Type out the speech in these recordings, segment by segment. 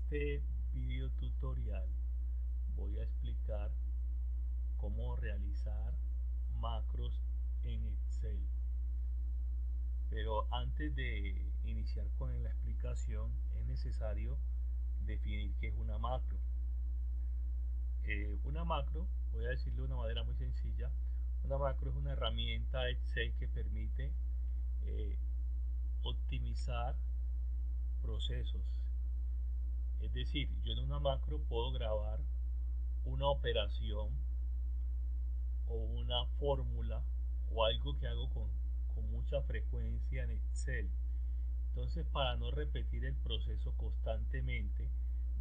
este video tutorial voy a explicar cómo realizar macros en Excel. Pero antes de iniciar con la explicación es necesario definir qué es una macro. Una macro, voy a decirlo de una manera muy sencilla, una macro es una herramienta Excel que permite optimizar procesos. Es decir, yo en una macro puedo grabar una operación o una fórmula o algo que hago con mucha frecuencia en Excel. Entonces, para no repetir el proceso constantemente,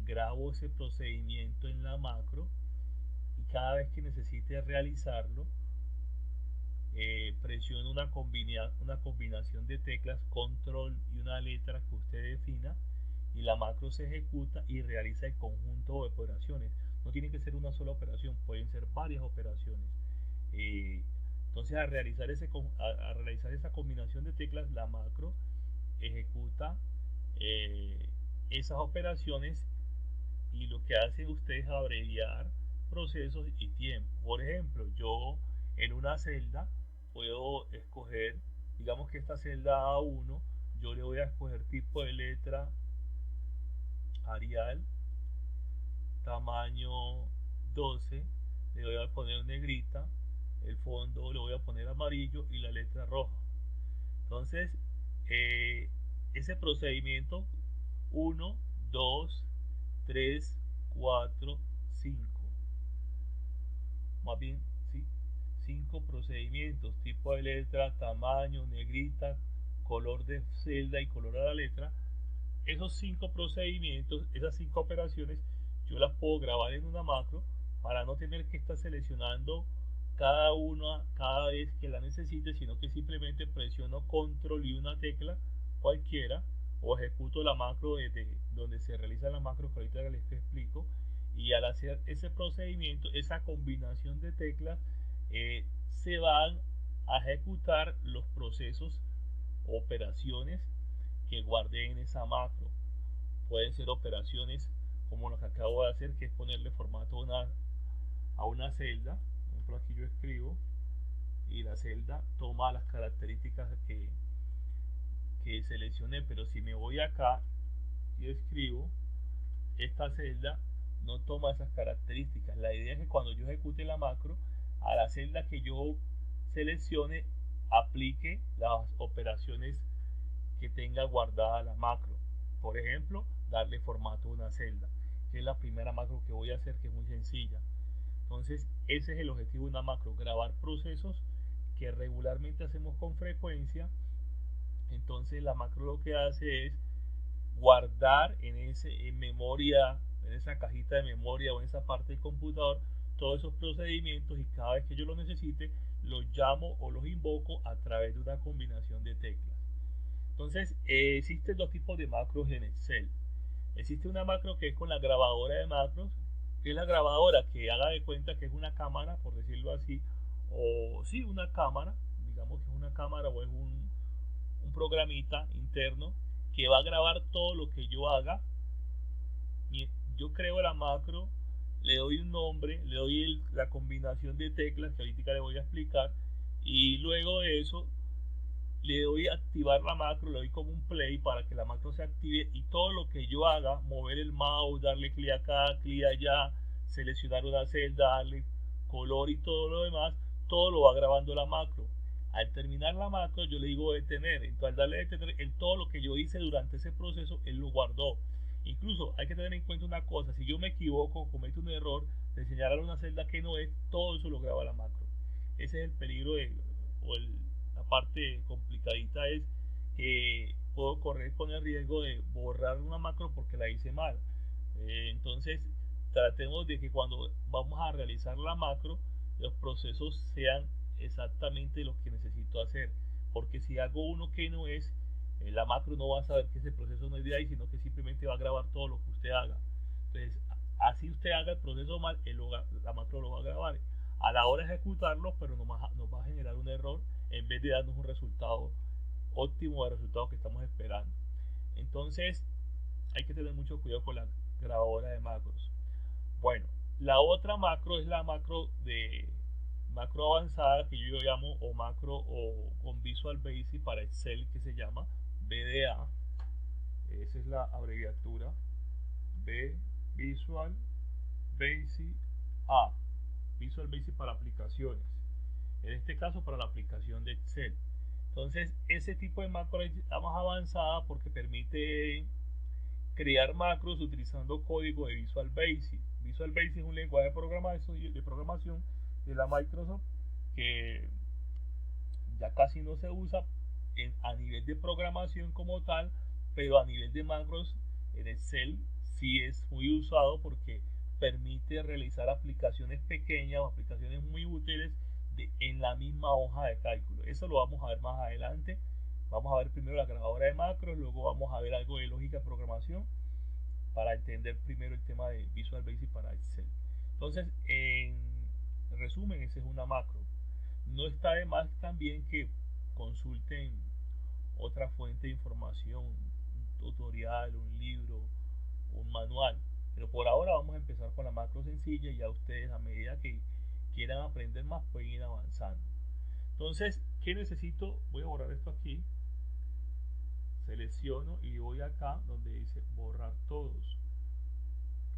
grabo ese procedimiento en la macro y cada vez que necesite realizarlo, presiono una combinación de teclas, control y una letra que usted defina, y la macro se ejecuta y realiza el conjunto de operaciones. No tiene que ser una sola operación, pueden ser varias operaciones. Entonces, al realizar esa combinación de teclas, la macro ejecuta esas operaciones, y lo que hace usted es abreviar procesos y tiempo. Por ejemplo, yo en una celda puedo escoger, digamos que esta celda A1, yo le voy a escoger tipo de letra Arial, tamaño 12, le voy a poner negrita, el fondo le voy a poner amarillo y la letra roja. Entonces, ese procedimiento 1, 2, 3, 4, 5, más bien, ¿sí? 5 procedimientos, tipo de letra, tamaño, negrita, color de celda y color a la letra. Esos 5 procedimientos, esas 5 operaciones, yo las puedo grabar en una macro para no tener que estar seleccionando cada una cada vez que la necesite, sino que simplemente presiono control y una tecla cualquiera, o ejecuto la macro desde donde se realiza la macro que ahorita les explico, y al hacer ese procedimiento, esa combinación de teclas, se van a ejecutar los procesos o operaciones que guardé en esa macro. Pueden ser operaciones como lo que acabo de hacer, que es ponerle formato a una celda. Por ejemplo, aquí yo escribo y la celda toma las características que seleccioné, pero si me voy acá y escribo, esta celda no toma esas características. La idea es que cuando yo ejecute la macro, a la celda que yo seleccione aplique las operaciones que tenga guardada la macro. Por ejemplo, darle formato a una celda, que es la primera macro que voy a hacer, que es muy sencilla. Entonces, ese es el objetivo de una macro: grabar procesos que regularmente hacemos con frecuencia. Entonces, la macro lo que hace es guardar en memoria, en esa cajita de memoria o en esa parte del computador, todos esos procedimientos, y cada vez que yo lo necesite, los llamo o los invoco a través de una combinación de teclas. Entonces, existen dos tipos de macros en Excel. Existe una macro que es con la grabadora de macros, que es la grabadora que haga de cuenta que es una cámara, por decirlo así, o sí, una cámara, digamos que es una cámara o es un programita interno que va a grabar todo lo que yo haga. Yo creo la macro, le doy un nombre, le doy la combinación de teclas que ahorita le voy a explicar, y luego de eso le doy a activar la macro, le doy como un play para que la macro se active, y todo lo que yo haga, mover el mouse, darle clic acá, clic allá, seleccionar una celda, darle color y todo lo demás, todo lo va grabando la macro. Al terminar la macro, yo le digo detener. Entonces, al darle detener, todo lo que yo hice durante ese proceso, él lo guardó. Incluso hay que tener en cuenta una cosa: si yo me equivoco, cometo un error de señalar una celda que no es, todo eso lo graba la macro. Ese es el peligro la parte complicadita, es que puedo correr con el riesgo de borrar una macro porque la hice mal. Entonces, tratemos de que cuando vamos a realizar la macro, los procesos sean exactamente lo que necesito hacer, porque si hago uno que no es, la macro no va a saber que ese proceso no es de ahí, sino que simplemente va a grabar todo lo que usted haga. Entonces, así usted haga el proceso mal, la macro lo va a grabar a la hora de ejecutarlo, pero nos va a generar un error en vez de darnos un resultado óptimo, el resultado que estamos esperando. Entonces, hay que tener mucho cuidado grabadora de macros. Bueno, la otra macro es la macro avanzada que yo llamo o macro o con Visual Basic para Excel, que se llama VDA. Esa es la abreviatura Visual Basic A. Visual Basic para aplicaciones. En este caso para la aplicación de Excel. Entonces, ese tipo de macro es la más avanzada porque permite crear macros utilizando código de Visual Basic. Visual Basic es un lenguaje de programación de la Microsoft que ya casi no se usa a nivel de programación como tal, pero a nivel de macros en Excel sí es muy usado porque permite realizar aplicaciones pequeñas o aplicaciones muy útiles en la misma hoja de cálculo. Eso lo vamos a ver más adelante. Vamos a ver primero la grabadora de macros, luego vamos a ver algo de lógica de programación para entender primero el tema de Visual Basic para Excel. Entonces, en resumen, esa es una macro. No está de más también que consulten otra fuente de información, un tutorial, un libro, un manual. Pero por ahora vamos a empezar con la macro sencilla y ya ustedes a medida que quieran aprender más pueden ir avanzando. Entonces, ¿qué necesito? Voy a borrar esto aquí. Selecciono y voy acá donde dice borrar todos.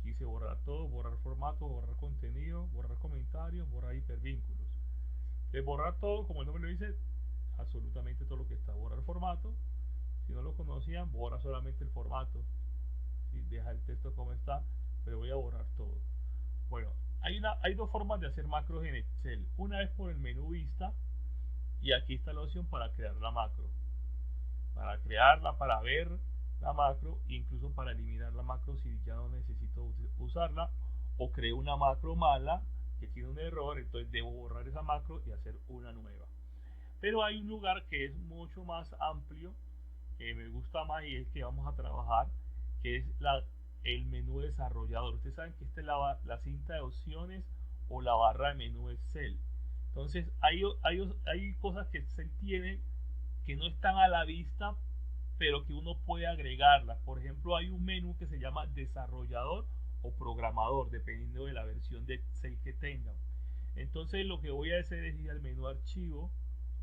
Quise borrar todo, borrar formato, borrar contenido, borrar comentarios, borrar hipervínculos. De borrar todo, como el nombre lo dice, absolutamente todo lo que está. Borrar formato, si no lo conocían, borra solamente el formato. ¿Sí? Deja el texto como está, pero voy a borrar todo. Bueno, hay dos formas de hacer macros en Excel. Una es por el menú vista y aquí está la opción para crear la macro. Para crearla, para ver la macro, incluso para eliminar la macro si ya no necesito usarla o creo una macro mala que tiene un error, entonces debo borrar esa macro y hacer una nueva. Pero hay un lugar que es mucho más amplio, que me gusta más y es que vamos a trabajar, que es el menú desarrollador. Ustedes saben que esta es la cinta de opciones o la barra de menú Excel. Entonces hay cosas que Excel tiene que no están a la vista, pero que uno puede agregarlas. Por ejemplo, hay un menú que se llama desarrollador o programador, dependiendo de la versión de Excel que tengan. Entonces lo que voy a hacer es ir al menú archivo,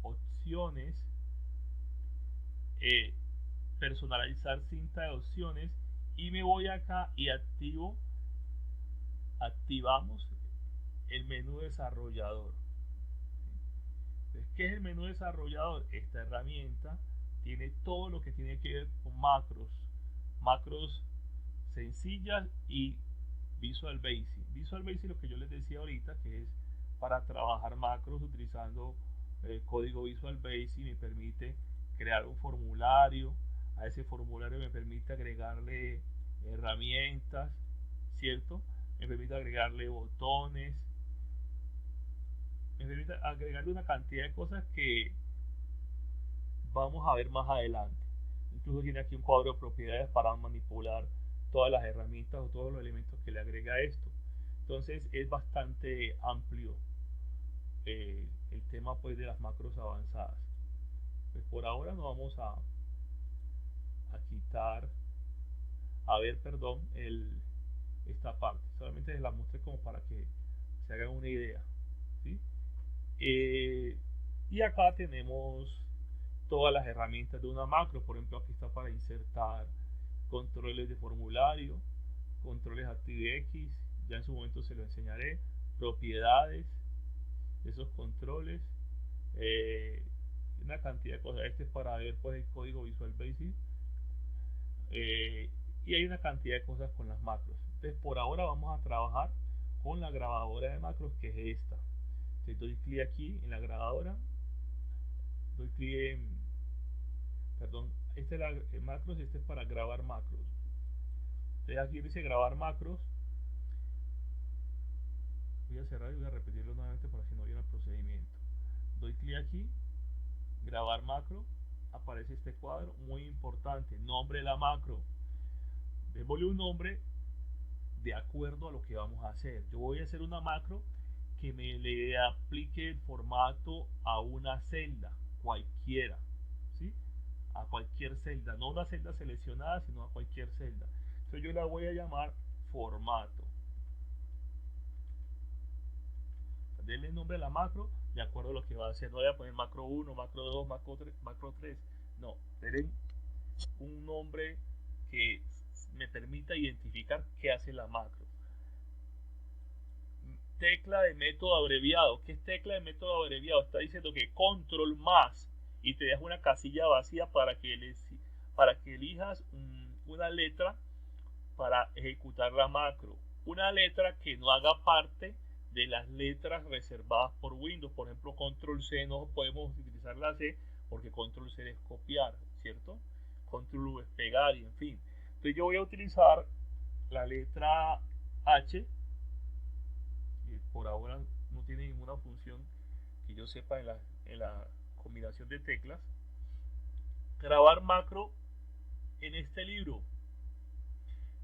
opciones, eh, personalizar cinta de opciones y me voy acá y activamos el menú desarrollador. Entonces, ¿qué es el menú desarrollador? Esta herramienta tiene todo lo que tiene que ver con macros sencillas y Visual Basic. Visual Basic, lo que yo les decía ahorita, que es para trabajar macros utilizando el código Visual Basic, me permite crear un formulario. A ese formulario me permite agregarle herramientas, ¿cierto? Me permite agregarle botones, me permite agregarle una cantidad de cosas que vamos a ver más adelante. Incluso tiene aquí un cuadro de propiedades para manipular todas las herramientas o todos los elementos que le agrega esto. Entonces es bastante amplio el tema pues de las macros avanzadas. Pues por ahora nos vamos a quitar, a ver, perdón, esta parte. Solamente les la mostré como para que se hagan una idea. ¿Sí? Y acá tenemos todas las herramientas de una macro. Por ejemplo, aquí está para insertar controles de formulario, controles ActiveX, ya en su momento se lo enseñaré, propiedades de esos controles, una cantidad de cosas. Este es para ver pues el código Visual Basic, y hay una cantidad de cosas con las macros. Entonces por ahora vamos a trabajar con la grabadora de macros, que es esta. Entonces doy clic aquí en la grabadora, doy clic en, perdón, esta es la macros y este es para grabar macros. Entonces aquí dice grabar macros. Voy a cerrar y voy a repetirlo nuevamente para que no viera el procedimiento. Doy clic aquí, grabar macro, aparece este cuadro, muy importante, nombre de la macro. Démosle un nombre de acuerdo a lo que vamos a hacer. Yo voy a hacer una macro que me le aplique el formato a una celda, cualquiera, ¿sí? A cualquier celda, no una celda seleccionada, sino a cualquier celda. Entonces yo la voy a llamar formato. Denle el nombre a la macro de acuerdo a lo que va a hacer. No voy a poner macro 1, macro 2, macro 3. No, denle un nombre que me permita identificar qué hace la macro. Tecla de método abreviado. ¿Qué es tecla de método abreviado? Está diciendo que control más y te deja una casilla vacía para que elijas una letra para ejecutar la macro. Una letra que no haga parte de las letras reservadas por Windows. Por ejemplo, control C no podemos utilizar la C porque control C es copiar, ¿cierto? Control V es pegar y en fin. Entonces yo voy a utilizar la letra H, que por ahora no tiene ninguna función que yo sepa en la combinación de teclas. Grabar macro en este libro.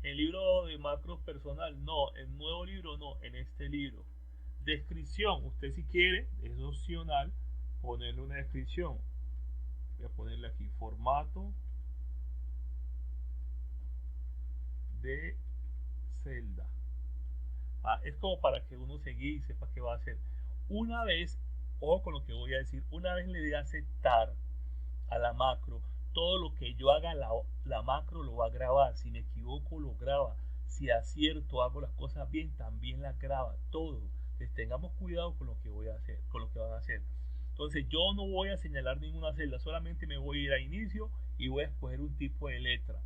El libro de macros personal, no. El nuevo libro, no. En este libro. Descripción. Usted si quiere, es opcional ponerle una descripción. Voy a ponerle aquí formato de celda. Es como para que uno se guíe y sepa qué va a hacer. Una vez, ojo con lo que voy a decir, una vez le dé a aceptar a la macro, todo lo que yo haga la macro lo va a grabar. Si me equivoco lo graba. Si acierto, hago las cosas bien, también las graba. Todo. Entonces tengamos cuidado con lo que voy a hacer, con lo que van a hacer. Entonces yo no voy a señalar ninguna celda, solamente me voy a ir a inicio y voy a escoger un tipo de letra,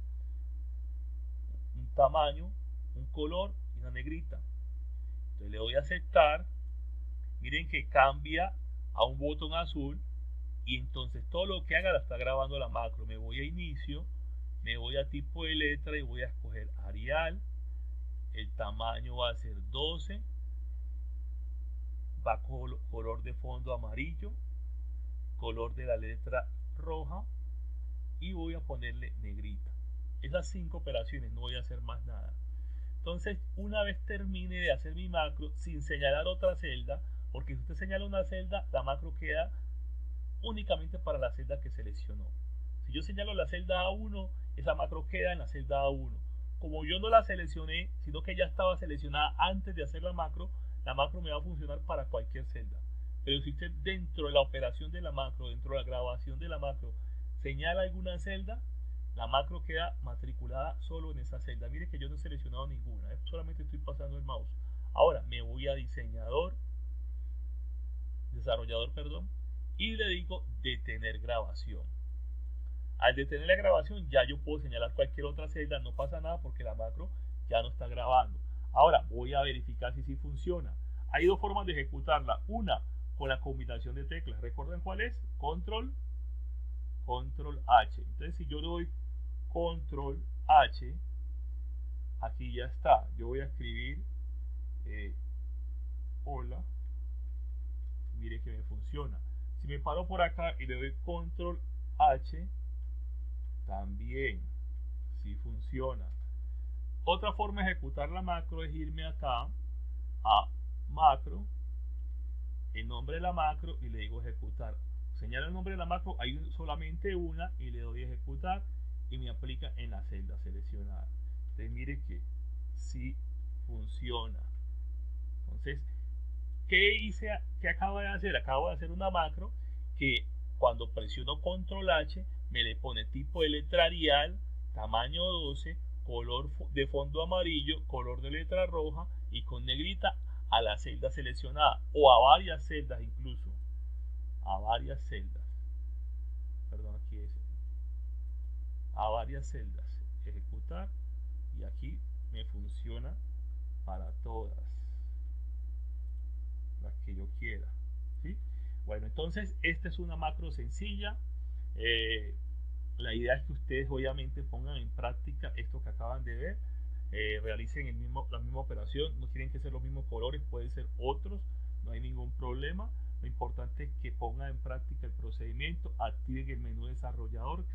un tamaño, un color y una negrita. Entonces le doy a aceptar. Miren que cambia a un botón azul y entonces todo lo que haga la está grabando la macro. Me voy a inicio, me voy a tipo de letra y voy a escoger Arial. El tamaño va a ser 12, va color de fondo amarillo, color de la letra roja y voy a ponerle negrita. Esas 5 operaciones, no voy a hacer más nada. Entonces, una vez termine de hacer mi macro sin señalar otra celda, porque si usted señala una celda, la macro queda únicamente para la celda que seleccionó. Si yo señalo la celda A1, esa macro queda en la celda A1. Como yo no la seleccioné, sino que ya estaba seleccionada antes de hacer la macro me va a funcionar para cualquier celda. Pero si usted dentro de la operación de la macro, dentro de la grabación de la macro, señala alguna celda, la macro queda matriculada solo en esa celda. Mire que yo no he seleccionado ninguna, solamente estoy pasando el mouse. Ahora me voy a desarrollador, y le digo detener grabación. Al detener la grabación ya yo puedo señalar cualquier otra celda, no pasa nada porque la macro ya no está grabando. Ahora voy a verificar si sí funciona. Hay dos formas de ejecutarla. Una, con la combinación de teclas. ¿Recuerdan cuál es? Control H. Entonces si yo le doy Control H, aquí ya está. Yo voy a escribir hola. Mire que me funciona. Si me paro por acá y le doy Control H, también sí funciona. Otra forma de ejecutar la macro es irme acá a macro, el nombre de la macro y le digo ejecutar. Señala el nombre de la macro, hay solamente una y le doy ejecutar y me aplica en la celda seleccionada. Entonces mire que sí funciona. Entonces, ¿qué acabo de hacer? Acabo de hacer una macro que cuando presiono Control H me le pone tipo de letra Arial, tamaño 12, color de fondo amarillo, color de letra roja y con negrita a la celda seleccionada o a varias celdas incluso. A varias celdas. Perdón, aquí es. A varias celdas. Ejecutar y aquí me funciona para todas las que yo quiera. ¿Sí? Bueno, entonces esta es una macro sencilla. La idea es que ustedes obviamente pongan en práctica esto que acaban de ver, realicen la misma operación, no tienen que ser los mismos colores, pueden ser otros, no hay ningún problema. Lo importante es que pongan en práctica el procedimiento, activen el menú desarrollador,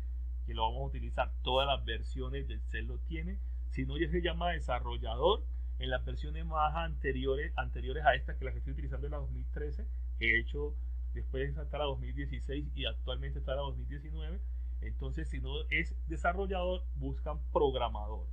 que lo vamos a utilizar, todas las versiones del Excel lo tienen. Si no, ya se llama desarrollador en las versiones más anteriores a esta, que las que estoy utilizando en la 2013, que he hecho después hasta la 2016 y actualmente está la 2019. Entonces, si no es desarrollador, buscan programador.